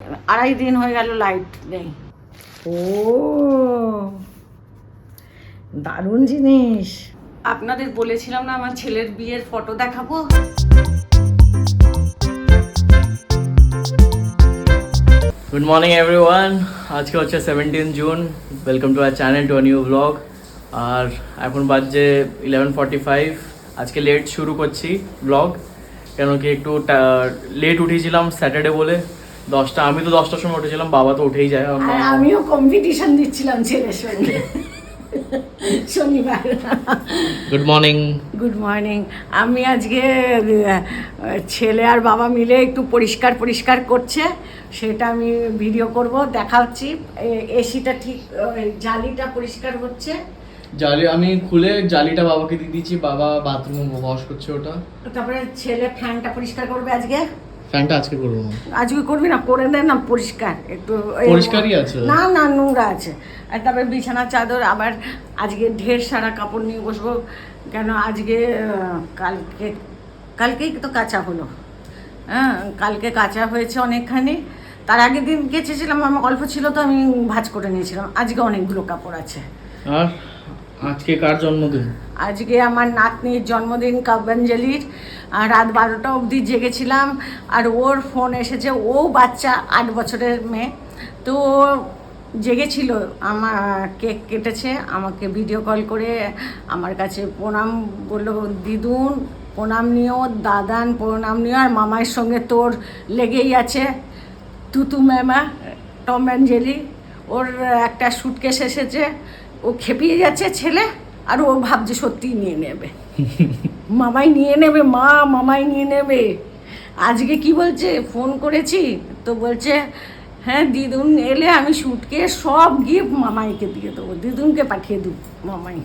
2.5 দিন হয়ে গেল লাইট নেই। ও দারুণ জিনিস। আপনাদের বলেছিলাম না আমার ছেলের বিয়ের ফটো দেখাবো। গুড মর্নিং এভরিওয়ান, আজকে হচ্ছে 17 June. Welcome to our channel, to a new blog. আর এখন বাজছে 11:45। আজকে লেট শুরু করছি ব্লগ, কেন কি একটু লেট উঠেছিলাম স্যাটারডে বলে। আমি তো 10টার সময় উঠেছিলাম, বাবা তো উঠেই যায়। আমিও কম্পিটিশন দিচ্ছিলাম ছেলের সঙ্গে শনিবার। Good morning. Good morning. আমি আজকে ছেলে আর বাবা মিলে একটু পরিষ্কার করছে, সেটা আমি ভিডিও করব, দেখাচ্ছি। এসিটা ঠিক জালিটা পরিষ্কার হচ্ছে। জালি আমি খুলে জালিটা বাবাকে দিয়ে দিয়েছি, বাবা বাথরুমে ওয়াশ করছে ওটা। তারপরে ছেলে ফ্যানটা পরিষ্কার করবে আজকে। ফ্যানটা আজকে করবো। আজকে করবি না? করে দেন না পরিষ্কার একটু। পরিষ্কারই আছে না না, নোংরা আছে। আর তারপরে বিছানার চাদর আবার আজকে ঢের সারা কাপড় নিয়ে বসবো, কেন আজকে কালকেই তো কাঁচা হলো। হ্যাঁ, কালকে কাঁচা হয়েছে অনেকখানি। তার আগের দিন কেচেছিলাম, আমার অল্প ছিল তো আমি ভাঁজ করে নিয়েছিলাম। আজকে অনেকগুলো কাপড় আছে। আর আজকে কার জন্মদিন? আজকে আমার নাতনির জন্মদিন কাব্যাঞ্জলির। আর রাত 12টা অবধি জেগেছিলাম। আর ওর ফোন এসেছে, ও বাচ্চা 8 বছরের মেয়ে, তো জেগেছিল। আমার কেক কেটেছে, আমাকে ভিডিও কল করে আমার কাছে প্রণাম বললো, দিদুন প্রণাম নিও, দাদান প্রণাম নিও, আর মামার সঙ্গে তোর লেগেই আছে Tutu mama Tom and Jerry. ওর একটা সুটকেস এসেছে, ও খেপিয়ে যাচ্ছে ছেলে, আর ও ভাবছে সত্যিই নিয়ে নেবে। মামাই নিয়ে নেবে, মামাই নিয়ে নেবে। আজকে কি বলছে, ফোন করেছি তো বলছে, হ্যাঁ দিদুন এলে আমি সুটকেস সব গিফট মামাইকে দিয়ে দেবো, দিদুনকে পাঠিয়ে দেবো মামাই।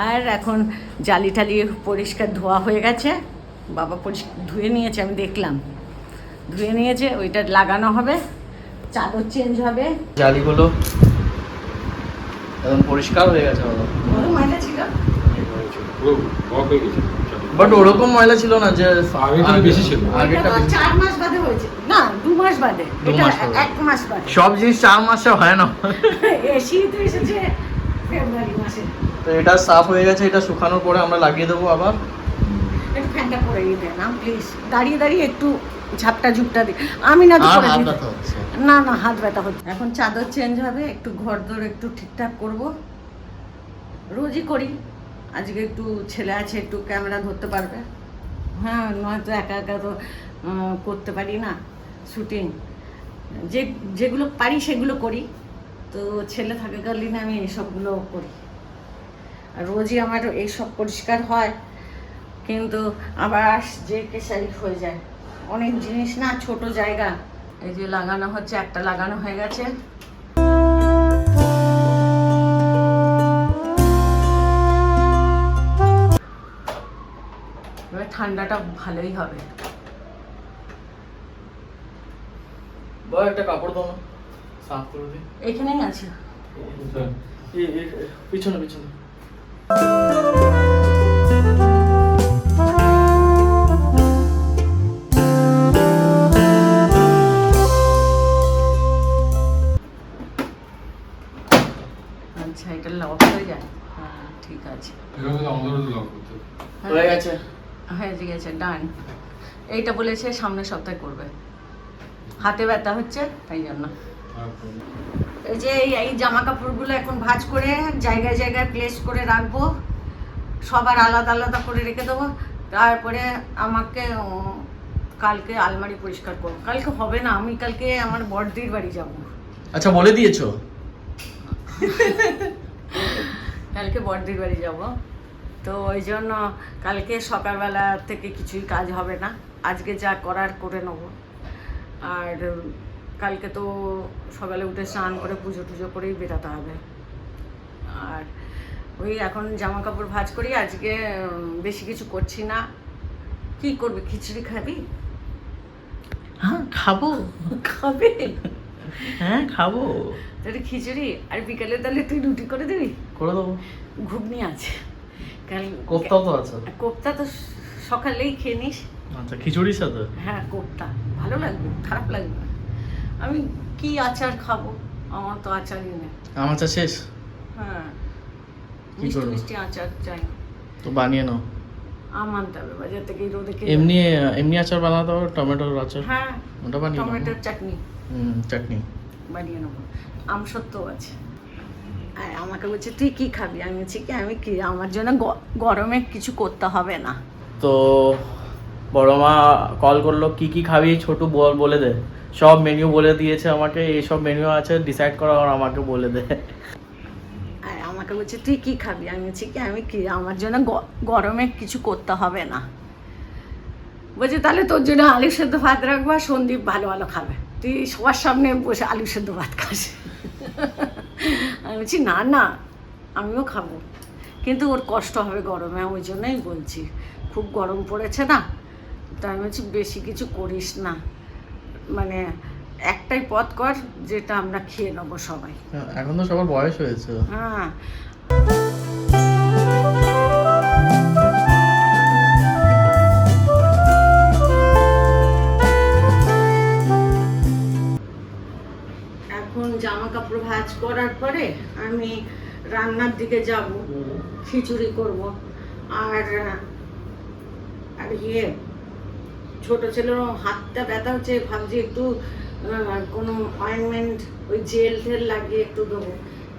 আর এখন জালি টালি পরিষ্কার ধোয়া হয়ে গেছে, বাবা ধুয়ে নিয়েছে, আমি দেখলাম ধুয়ে নিয়েছে। ওইটা লাগানো হবে, চাদর চেঞ্জ হবে। জালিগুলো একদম পরিষ্কার হয়ে গেছে বাবা। ময়লা ছিল, বাট ওরকম ময়লা ছিল না যে আগেটা বেশি ছিল। আগেটা 4 মাস বাদে হয়েছে, না 2 মাস বাদে, 2 মাস বাদে। 1 মাস বাদে। সব জিনিস 4 মাসে হয় না। এসি তো এসেছে ফেব্রুয়ারি মাসে। তো এটা সাফ হয়ে গেছে, এটা শুকানোর পরে আমরা লাগিয়ে দেবো আবার। একটু ফ্যানটা করে দিয়ে না প্লিজ, দাঁড়িয়ে একটু ঝাপটা ঝুপটা দিই। আমি না তো আর করে হাত দিই। ব্যথা হচ্ছে। না না, হাত ব্যথা হচ্ছে। এখন চাদর চেঞ্জ হবে, একটু ঘরদোর একটু ঠিকঠাক করব, রোজই করি। আজকে একটু ছেলে আছে, একটু ক্যামেরা ধরতে পারবে। হ্যাঁ, নয়তো একা একা তো করতে পারি না শুটিং। যেগুলো পারি সেগুলো করি, তো ছেলে থাকাকালীন আমি এইসবগুলো করি। আর রোজই আমার এইসব পরিষ্কার হয়, কিন্তু আবার যে কেশারি হয়ে যায়, অনেক জিনিস না, ছোট জায়গা। এই যে লাগানো হচ্ছে, একটা লাগানো হয়ে গেছে। এবার ঠান্ডাটা ভালোই হবে। বা একটা কাপড় দাও না, সাফ করে দিই। এখানেই আছে। পিছনে পিছনে। আচ্ছা, এটা লক হয়ে যায়। হ্যাঁ ঠিক আছে, হয়ে গেছে। হয়ে গেছে, ডান। এইটা বলেছে সামনের সপ্তাহে করবে, হাতে ব্যথা হচ্ছে তাই জন্য। এই যে এই জামা কাপড়গুলো এখন ভাঁজ করে জায়গায় জায়গায় প্লেস করে রাখবো, সবার আলাদা আলাদা করে রেখে দেবো। তারপরে আমাকে কালকে আলমারি পরিষ্কার করবো। কালকে হবে না, আমি কালকে আমার বড়দির বাড়ি যাব। আচ্ছা, বলে দিয়েছো? কালকে বড়দির বাড়ি যাব, তো ওই জন্য কালকে সকালবেলা থেকে কিছুই কাজ হবে না। আজকে যা করার করে নেব। আর কালকে তো সকালে উঠে স্নান করে পুজো টুজো করেই বেরোতে হবে। আর ওই এখন জামা কাপড় ভাঁজ করি, আজকে বেশি কিছু করছি না। কি করবি, খিচুড়ি খাবি? হ্যাঁ খাবো। খাবে? হ্যাঁ খাবো। তাহলে খিচুড়ি, আর বিকালে তাহলে তুই রুটি করে দিবি? করে দেবো। ঘুগনি আছে, কাল কোফতাও তো আছে। কোফতা তো সকালেই খেয়ে নিস। আচ্ছা, খিচুড়ির সাথে? হ্যাঁ, কোফতা ভালো লাগবে, খারাপ লাগবে না। আমি কি আচার খাবো, আমার তো আচারই নেই। আমার চা শেষ। হ্যাঁ, কি মিষ্টি করবো? মিষ্টি আচার চাই। তো বানিয়ে নাও। আম আনতে হবে বাজার থেকে, রোদে এমনি এমনি আচার বানাতে হবে, টমেটোর আচার। হ্যাঁ, ওটা বানিয়ে নাও। টমেটোর চাটনি চাটনি বানিয়ে নেবো। আম সত্য আছে। আর আমাকে বলছে তুই কি খাবি, আমি বলছি কি আমি কি, আমার জন্য গরমে কিছু করতে হবে না। তো বড় মা কল করলো, কি কি খাবি ছোটু বলে দে। সব মেনু বলে দিয়েছে আমাকে, এইসব মেনু আছে ডিসাইড করা, আর আমাকে বলে দে। আর আমাকে বলছে তুই কি খাবি, আমি বলছি কি আমি কি, আমার জন্য গরমে কিছু করতে হবে না। বলছে তাহলে তোর জন্য আলু সেদ্ধ ভাত রাখবো, আর সন্দীপ ভালো ভালো খাবে, তুই সবার সামনে বসে আলু সেদ্ধ ভাত খাস। আমি বলছি না না, আমিও খাবো, কিন্তু ওর কষ্ট হবে গরমে, ওই জন্যই বলছি। খুব গরম পড়েছে না, তো আমি বলছি বেশি কিছু করিস না, মানে একটাই পথ কর যেটা আমরা খেয়ে নেবো সবাই। এখন তো সবার বয়স হয়েছে। হ্যাঁ, এখন জামা কাপড় ভাঁজ করার পরে আমি রান্নার দিকে যাব, খিচুড়ি করব। আর আর ছোট ছেলের হাতটা ব্যথা হচ্ছে, ভাবছি একটু কোনো অয়েনমেন্ট, ওই জেল টেল লাগিয়ে একটু দেবো।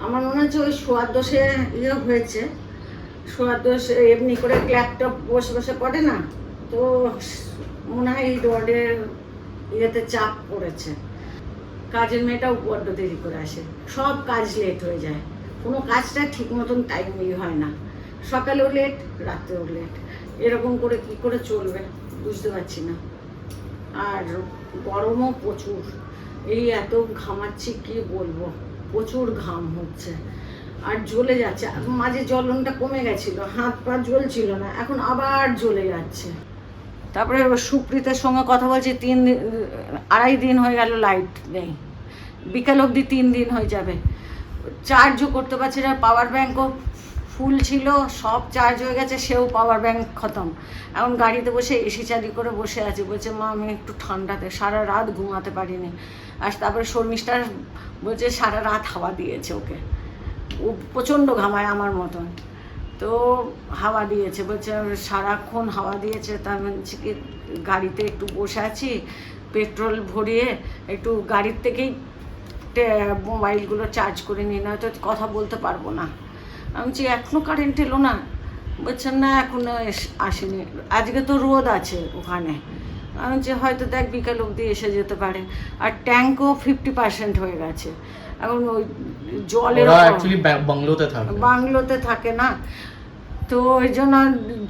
আমার মনে হচ্ছে ওই শোয়ার দোষে হয়েছে, শোয়ার দোষ এমনি করে ল্যাপটপ বসে বসে পড়ে না, তো মনে হয় এই রডের চাপ পড়েছে। কাজের মেয়েটাও বড্ড দেরি করে আসে, সব কাজ লেট হয়ে যায়, কোনো কাজটা ঠিক মতন টাইমলি হয় না, সকালেও লেট রাত্রেও লেট, এরকম করে কি করে চলবে বুঝতে পারছি না। আর গরমও প্রচুর, এই এত ঘামাচ্ছি কি বলবো, প্রচুর ঘাম হচ্ছে আর জ্বলে যাচ্ছে। মাঝে জ্বলনটা কমে গেছিলো, হাত পা জ্বলছিল না, এখন আবার জ্বলে যাচ্ছে। তারপরে সুপ্রীতের সঙ্গে কথা বলছি, 2.5 দিন হয়ে গেল লাইট নেই, বিকাল অবধি 3 দিন হয়ে যাবে। চার্জও করতে পারছি না, পাওয়ার ব্যাঙ্কও ফুল ছিল, সব চার্জ হয়ে গেছে, সেও পাওয়ার ব্যাঙ্ক খতম। এখন গাড়িতে বসে এসি চালু করে বসে আছি, বলছে মা আমি একটু ঠান্ডাতে, সারা রাত ঘুমাতে পারিনি। আর তারপরে শর্মিষ্ঠার বলছে সারা রাত হাওয়া দিয়েছে ওকে, ও প্রচণ্ড ঘামায় আমার মতন, তো হাওয়া দিয়েছে, বলছে সারাক্ষণ হাওয়া দিয়েছে। তার বলছি কি গাড়িতে একটু বসে আছি, পেট্রোল ভরিয়ে একটু গাড়ির থেকেই মোবাইলগুলো চার্জ করে নিই, না তো কথা বলতে পারবো না। আমি বলছি এখনও কারেন্ট এলো না, বলছেন না এখনও আসেনি, আজকে তো রোদ আছে ওখানে। আমি বলছি হয়তো দেখ বিকাল অবধি এসে যেতে পারে। আর ট্যাঙ্কও 50% হয়ে গেছে, এখন ওই জলের বাংলোতে থাকে না, তো ওই জন্য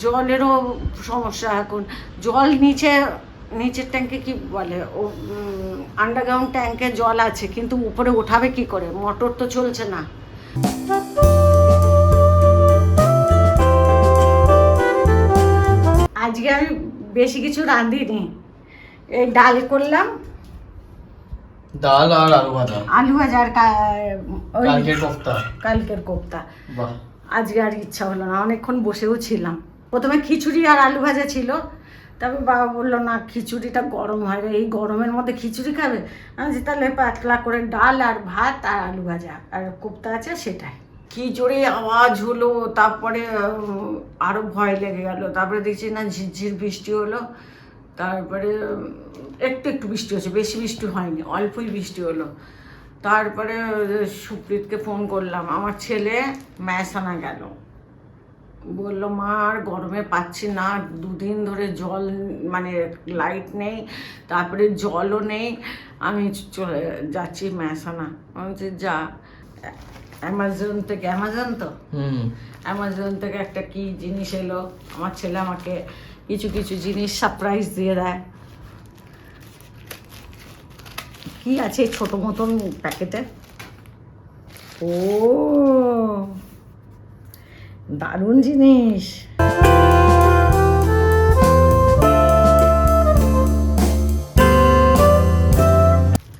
জলেরও সমস্যা। এখন জল নিচের ট্যাঙ্কে কি বলে, ও আন্ডারগ্রাউন্ড ট্যাঙ্কে জল আছে, কিন্তু উপরে ওঠাবে কি করে, মোটর তো চলছে না। আজকে আমি বেশি কিছু রাঁধিনি, এই ডাল করলাম, ডাল আর আলু ভাজা আর কালকের কোফতা। আজকে আর ইচ্ছা হলো না, অনেকক্ষণ বসেও ছিলাম। প্রথমে খিচুড়ি আর আলু ভাজা ছিল, তারপর বাবা বললো না খিচুড়িটা গরম হয়, এই গরমের মধ্যে খিচুড়ি খাবে। আমি তাহলে পাতলা করে ডাল আর ভাত আর আলু ভাজা আর কোফতা আছে সেটাই। কি জোরে আওয়াজ হলো, তারপরে আরও ভয় লেগে গেল। তারপরে দেখছি না ঝিরঝির বৃষ্টি হলো, তারপরে একটু একটু বৃষ্টি হচ্ছে, বেশি বৃষ্টি হয়নি, অল্পই বৃষ্টি হলো। তারপরে সুপ্রীতকে ফোন করলাম, আমার ছেলে ম্যাসানা গেল, বললো মা আর গরমে পাচ্ছি না, 2 দিন ধরে জল মানে লাইট নেই, তারপরে জলও নেই, আমি চলে যাচ্ছি ম্যাসানা। আমি বলছি যা, অ্যামাজন থেকে একটা কি জিনিস এলো, আমার ছেলে আমাকে কিছু কিছু জিনিস সারপ্রাইজ দিয়ে দেয়। কি আছে ছোট মতন প্যাকেটে, ও দারুণ জিনিস।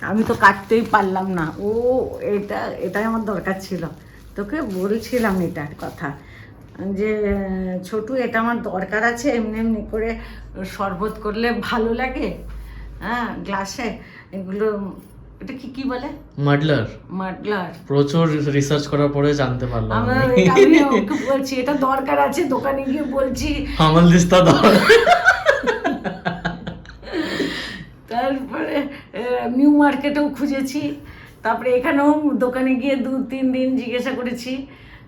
আমি তো কাটতেই পারলাম না, এটাই আমার দরকার ছিল, তোকে বলছিলাম এটার কথা যে ছোটু এটা আমার দরকার আছে, এমনি এমনি করে শরবত করলে ভালো লাগে, হ্যাঁ গ্লাসে, এগুলো এটা কি বলে? মাডলার। মাডলার। প্রচুর রিসার্চ করার পরে জানতে পারলাম। আমি ওকে বলছি এটা দরকার আছে, দোকানে গিয়ে বলছি হামাল দিস্তা দাও। তারপরে নিউ মার্কেটেও খুঁজেছি, তারপরে এখানেও দোকানে গিয়ে 2-3 দিন জিজ্ঞাসা করেছি।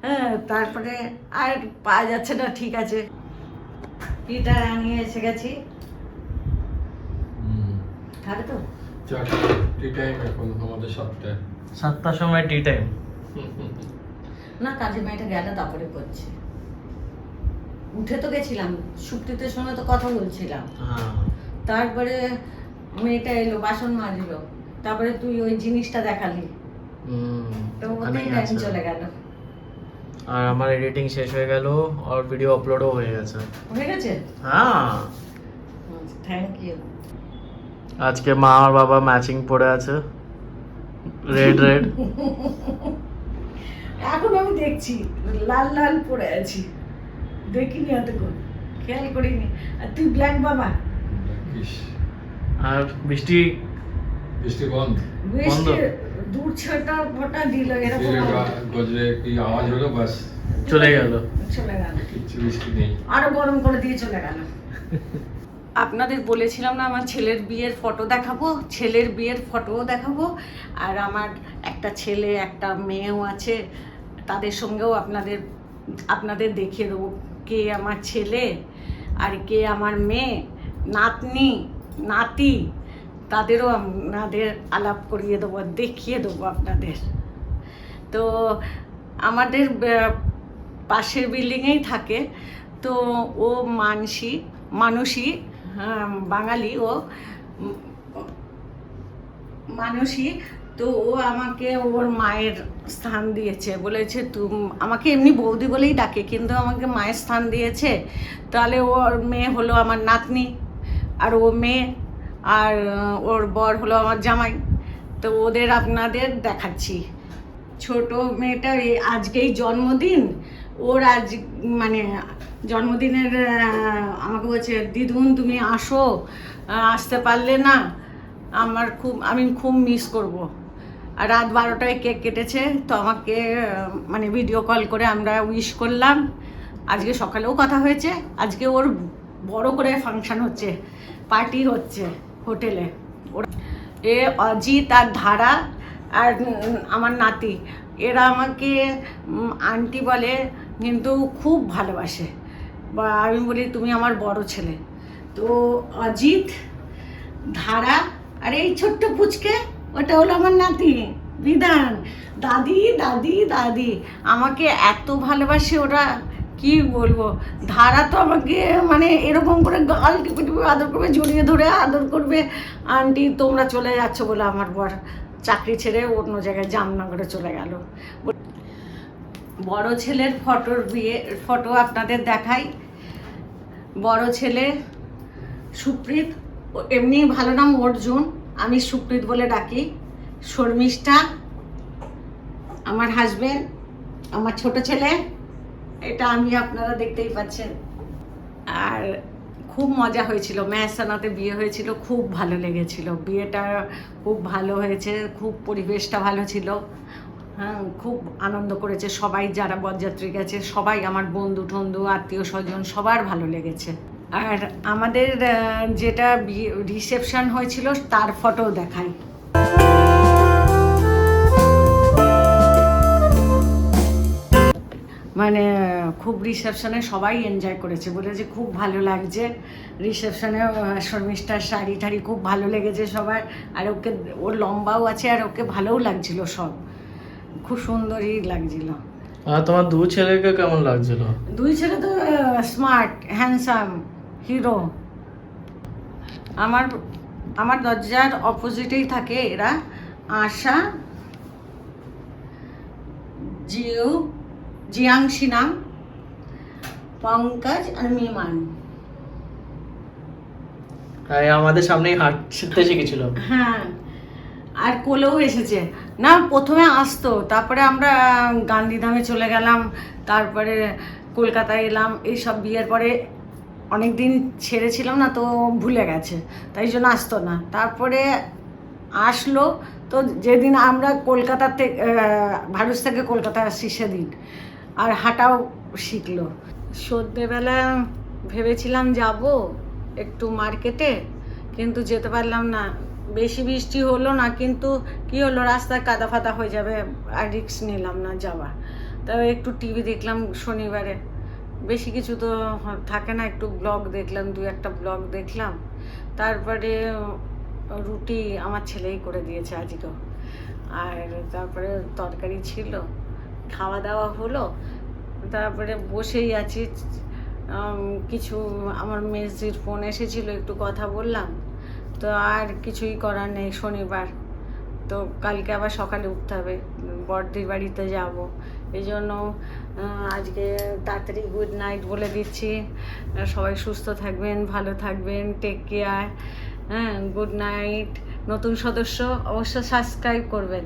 হ্যাঁ, তারপরে আর পাওয়া যাচ্ছে না। ঠিক আছে, পিটার আনিয়ে এসে গেছি। খাবে তো? টি টাইম এখন আমাদের 7টার সময় টি টাইম। না, কাজে মেয়েটা গেলে তারপরে করছে। উঠে তো গেছিলাম, সুপ্রীতের সঙ্গে তো কথা বলছিলাম। তারপরে মেয়েটা এলো, বাসন মাজলো, তারপরে তুই ওই জিনিসটা দেখালি, তো ওতেই টাইম চলে গেল। আর আমার এডিটিং শেষ হয়ে গেল, আর ভিডিও আপলোডও হয়ে গেছে। হয়ে গেছে? হ্যাঁ, থ্যাংক ইউ। আজকে মা আর বাবা ম্যাচিং পরে আছে, রেড রেড। এখন আমি দেখছি লাল লাল পরে আছি, দেখিনি এতক্ষণ, খেয়াল করিনি। আর তুই ব্ল্যাক বাবা। আর বৃষ্টি বন্ধ। বৃষ্টি দূর ছটা ফটা দিল, এরকম গজরে কি আওয়াজ হলো, বাস চলে গেল। কিছু বৃষ্টি নেই, আরো গরম করে দিয়ে চলে গেল। আপনাদের বলেছিলাম না আমার ছেলের বিয়ের ফটো দেখাবো, ছেলের বিয়ের ফটোও দেখাবো, আর আমার একটা ছেলে একটা মেয়েও আছে, তাদের সঙ্গেও আপনাদের দেখিয়ে দেবো কে আমার ছেলে আর কে আমার মেয়ে, নাতনি নাতি, তাদেরও আপনাদের আলাপ করিয়ে দেবো, দেখিয়ে দেবো আপনাদের। তো আমাদের পাশের বিল্ডিংয়েই থাকে, তো ও মানুষই বাঙালি, ও মানুষই। তো ও আমাকে ওর মায়ের স্থান দিয়েছে, বলেছে আমাকে এমনি বৌদি বলেই ডাকে, কিন্তু আমাকে মায়ের স্থান দিয়েছে। তাহলে ওর মেয়ে হলো আমার নাতনি, আর ও মেয়ে, আর ওর বর হলো আমার জামাই। তো ওদের আপনাদের দেখাচ্ছি। ছোট মেয়েটার আজকেই জন্মদিন, ওর আজ মানে জন্মদিনের আমাকে বলছে দিদুন তুমি আসো, আসতে পারলে না, আমি খুব মিস করব। আর রাত 12টায় কেক কেটেছে, তো আমাকে মানে ভিডিও কল করে আমরা উইশ করলাম। আজকে সকালেও কথা হয়েছে, আজকে ওর বড় করে ফাংশন হচ্ছে, পার্টি হচ্ছে হোটেলে। এ অজিত আর ধারা আর আমার নাতি, এরা আমাকে আন্টি বলে, কিন্তু খুব ভালোবাসে। বা আমি বলি তুমি আমার বড় ছেলে। তো অজিত, ধারা আর এই ছোট্ট পুচকে, ওটা হলো আমার নাতি বিধান। দাদি দাদি দাদি আমাকে এত ভালোবাসে ওরা, কি বলবো। ধারা তো আমাকে মানে এরকম করে গাল টিপে টিপে আদর করবে, জড়িয়ে ধরে আদর করবে। আন্টি তোমরা চলে যাচ্ছ বলে আমার বর চাকরি ছেড়ে অন্য জায়গায় জামনগরে চলে গেল। বড় ছেলের ফটো আপনাদের দেখাই। বড় ছেলে সুপ্রীত, এমনি ভালো নাম অর্জুন, আমি সুপ্রীত বলে ডাকি। শর্মিষ্ঠা আমার হাজবেন্ড, আমার ছোট ছেলে, এটা আমি, আপনারা দেখতেই পাচ্ছেন। আর খুব মজা হয়েছিল, মেহসানাতে বিয়ে হয়েছিল, খুব ভালো লেগেছিল, বিয়েটা খুব ভালো হয়েছে, খুব পরিবেশটা ভালো ছিল। হ্যাঁ, খুব আনন্দ করেছে সবাই, যারা বরযাত্রী গেছে সবাই, আমার বন্ধু টন্ধু আত্মীয় স্বজন সবার ভালো লেগেছে। আর আমাদের যেটা রিসেপশন হয়েছিল তার ফটো দেখাই। মানে খুব রিসেপশনে সবাই এনজয় করেছে, বলেছে খুব ভালো লাগছে রিসেপশনে, শর্মিষ্ঠার শাড়ি টাড়ি খুব ভালো লেগেছে সবার। আর ওর লম্বাও আছে, আর ওকে ভালোও লাগছিল, সব খুব সুন্দরই লাগছিল। আর তোমার দুই ছেলেকে কেমন লাগছিল? দুই ছেলে তো স্মার্ট, হ্যান্ডসাম, হিরো। আমার দরজার অপোজিটেই থাকে এরা, আশা, জিয়াংশি নাম, পঙ্কজ আর মিমান। আমাদের সামনেই হাঁটতে শিখেছিল। হ্যাঁ, আর কোলেও এসেছে না, প্রথমে আসতো, তারপরে আমরা গান্ধীধামে চলে গেলাম, তারপরে কলকাতায় এলাম। এইসব বিয়ের পরে অনেক দিন ছেড়েছিলাম না, তো ভুলে গেছে, তাই জন্য আসতো না। তারপরে আসলো, তো যেদিন আমরা কলকাতা থেকে ভারত থেকে কলকাতা আসছি সেদিন আর হাঁটাও শিখলো। সন্ধ্যেবেলা ভেবেছিলাম যাব একটু মার্কেটে, কিন্তু যেতে পারলাম না, বেশি বৃষ্টি হলো না, কিন্তু কি হলো রাস্তায় কাদা ফাদা হয়ে যাবে আর রিস্ক নিলাম না যাওয়া। তবে একটু টিভি দেখলাম শনিবারে, বেশি কিছু তো থাকে না, একটু ব্লগ দেখলাম, 2-1টা ব্লগ দেখলাম। তারপরে রুটি আমার ছেলেই করে দিয়েছে আজকেও, আর তারপরে তরকারি ছিল, খাওয়া দাওয়া হলো। তারপরে বসেই আছি, কিছু আমার মেসির ফোন এসেছিল, একটু কথা বললাম। তো আর কিছুই করার নেই, শনিবার তো কালকে আবার সকালে উঠতে হবে, বড়দির বাড়িতে যাব। এই জন্য আজকে তাড়াতাড়ি গুড নাইট বলে দিচ্ছি। সবাই সুস্থ থাকবেন, ভালো থাকবেন, টেক কেয়ার। হ্যাঁ, গুড নাইট। নতুন সদস্য অবশ্যই সাবস্ক্রাইব করবেন।